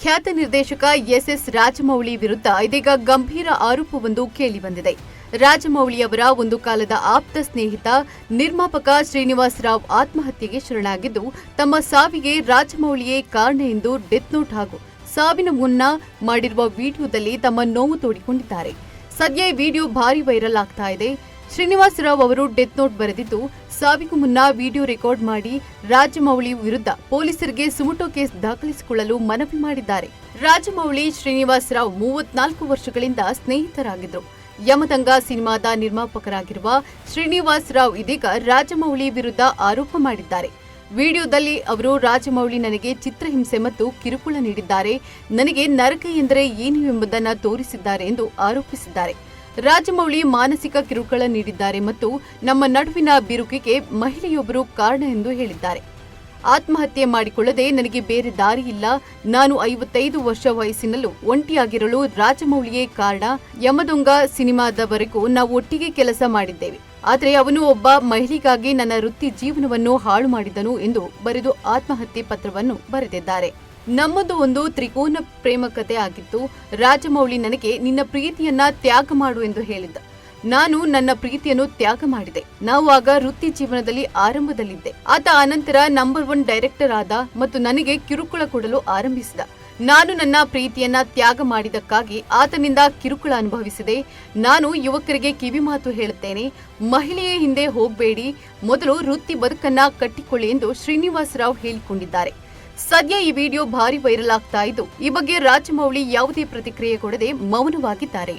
ಖ್ಯಾತ ನಿರ್ದೇಶಕ ಎಸ್ ರಾಜಮೌಳಿ ವಿರುದ್ಧ ಇದೀಗ ಗಂಭೀರ ಆರೋಪವೊಂದು ಕೇಳಿಬಂದಿದೆ. ರಾಜಮೌಳಿ ಅವರ ಒಂದು ಕಾಲದ ಆಪ್ತ ಸ್ನೇಹಿತ ನಿರ್ಮಾಪಕ ಶ್ರೀನಿವಾಸ್ ರಾವ್ ಆತ್ಮಹತ್ಯೆಗೆ ಶರಣಾಗಿದ್ದು, ತಮ್ಮ ಸಾವಿಗೆ ರಾಜಮೌಳಿಯೇ ಕಾರಣ ಎಂದು ಡೆತ್ ನೋಟ್ ಹಾಗೂ ಸಾವಿನ ಮುನ್ನ ಮಾಡಿರುವ ವಿಡಿಯೋದಲ್ಲಿ ತಮ್ಮ ನೋವು ತೋಡಿಕೊಂಡಿದ್ದಾರೆ. ಸದ್ಯ ಈ ವಿಡಿಯೋ ಭಾರಿ ವೈರಲ್ ಆಗ್ತಾ ಇದೆ. ಶ್ರೀನಿವಾಸ್ ರಾವ್ ಅವರು ಡೆತ್ ನೋಟ್ ಬರೆದಿದ್ದು, ಸಾವಿಗೂ ಮುನ್ನ ವಿಡಿಯೋ ರೆಕಾರ್ಡ್ ಮಾಡಿ ರಾಜಮೌಳಿ ವಿರುದ್ಧ ಪೊಲೀಸರಿಗೆ ಸುಮೋಟೋ ಕೇಸ್ ದಾಖಲಿಸಿಕೊಳ್ಳಲು ಮನವಿ ಮಾಡಿದ್ದಾರೆ. ರಾಜಮೌಳಿ ಶ್ರೀನಿವಾಸ್ ರಾವ್ 34 ವರ್ಷಗಳಿಂದ ಸ್ನೇಹಿತರಾಗಿದ್ದರು. ಯಮದಂಗ ಸಿನಿಮಾದ ನಿರ್ಮಾಪಕರಾಗಿರುವ ಶ್ರೀನಿವಾಸ್ ರಾವ್ ಇದೀಗ ರಾಜಮೌಳಿ ವಿರುದ್ಧ ಆರೋಪ ಮಾಡಿದ್ದಾರೆ. ವಿಡಿಯೋದಲ್ಲಿ ಅವರು ರಾಜಮೌಳಿ ನನಗೆ ಚಿತ್ರಹಿಂಸೆ ಮತ್ತು ಕಿರುಕುಳ ನೀಡಿದ್ದಾರೆ, ನನಗೆ ನರಕ ಎಂದರೆ ಏನು ಎಂಬುದನ್ನು ತೋರಿಸಿದ್ದಾರೆ ಎಂದು ಆರೋಪಿಸಿದ್ದಾರೆ. ರಾಜಮೌಳಿ ಮಾನಸಿಕ ಕಿರುಕುಳ ನೀಡಿದ್ದಾರೆ ಮತ್ತು ನಮ್ಮ ನಡುವಿನ ಬಿರುಕಿಗೆ ಮಹಿಳೆಯೊಬ್ಬರು ಕಾರಣ ಎಂದು ಹೇಳಿದ್ದಾರೆ. ಆತ್ಮಹತ್ಯೆ ಮಾಡಿಕೊಳ್ಳದೆ ನನಗೆ ಬೇರೆ ದಾರಿ ಇಲ್ಲ. ನಾನು 55 ವರ್ಷ ವಯಸ್ಸಿನಲ್ಲೂ ಒಂಟಿಯಾಗಿರಲು ರಾಜಮೌಳಿಯೇ ಕಾರಣ. ಯಮದೊಂಗ ಸಿನಿಮಾದವರೆಗೂ ನಾವು ಒಟ್ಟಿಗೆ ಕೆಲಸ ಮಾಡಿದ್ದೇವೆ. ಆದರೆ ಅವನು ಒಬ್ಬ ಮಹಿಳೆಗಾಗಿ ನನ್ನ ವೃತ್ತಿ ಜೀವನವನ್ನು ಹಾಳು ಮಾಡಿದನು ಎಂದು ಬರೆದು ಆತ್ಮಹತ್ಯೆ ಪತ್ರವನ್ನು ಬರೆದಿದ್ದಾರೆ. ನಮ್ಮದು ಒಂದು ತ್ರಿಕೋನ ಪ್ರೇಮ ಕಥೆ ಆಗಿತ್ತು. ರಾಜಮೌಳಿ ನನಗೆ ನಿನ್ನ ಪ್ರೀತಿಯನ್ನ ತ್ಯಾಗ ಮಾಡು ಎಂದು ಹೇಳಿದ್ದ. ನಾನು ನನ್ನ ಪ್ರೀತಿಯನ್ನು ತ್ಯಾಗ ಮಾಡಿದೆ. ನಾವು ಆಗ ವೃತ್ತಿ ಜೀವನದಲ್ಲಿ ಆರಂಭದಲ್ಲಿದ್ದೆ. ಆತ ಅನಂತರ ನಂಬರ್ 1 ಡೈರೆಕ್ಟರ್ ಆದ ಮತ್ತು ನನಗೆ ಕಿರುಕುಳ ಕೊಡಲು ಆರಂಭಿಸಿದ. ನಾನು ನನ್ನ ಪ್ರೀತಿಯನ್ನ ತ್ಯಾಗ ಮಾಡಿದಕ್ಕಾಗಿ ಆತನಿಂದ ಕಿರುಕುಳ ಅನುಭವಿಸಿದೆ. ನಾನು ಯುವಕರಿಗೆ ಕಿವಿಮಾತು ಹೇಳುತ್ತೇನೆ, ಮಹಿಳೆಯ ಹಿಂದೆ ಹೋಗಬೇಡಿ, ಮೊದಲು ವೃತ್ತಿ ಬದುಕನ್ನ ಕಟ್ಟಿಕೊಳ್ಳಿ ಎಂದು ಶ್ರೀನಿವಾಸ್ ರಾವ್ ಹೇಳಿಕೊಂಡಿದ್ದಾರೆ. ಸದ್ಯ ಈ ವಿಡಿಯೋ ಭಾರಿ ವೈರಲ್ ಆಗ್ತಾ ಇದ್ದು, ಈ ಬಗ್ಗೆ ರಾಜಮೌಳಿ ಯಾವುದೇ ಪ್ರತಿಕ್ರಿಯೆ ಕೊಡದೆ ಮೌನವಾಗಿದ್ದಾರೆ.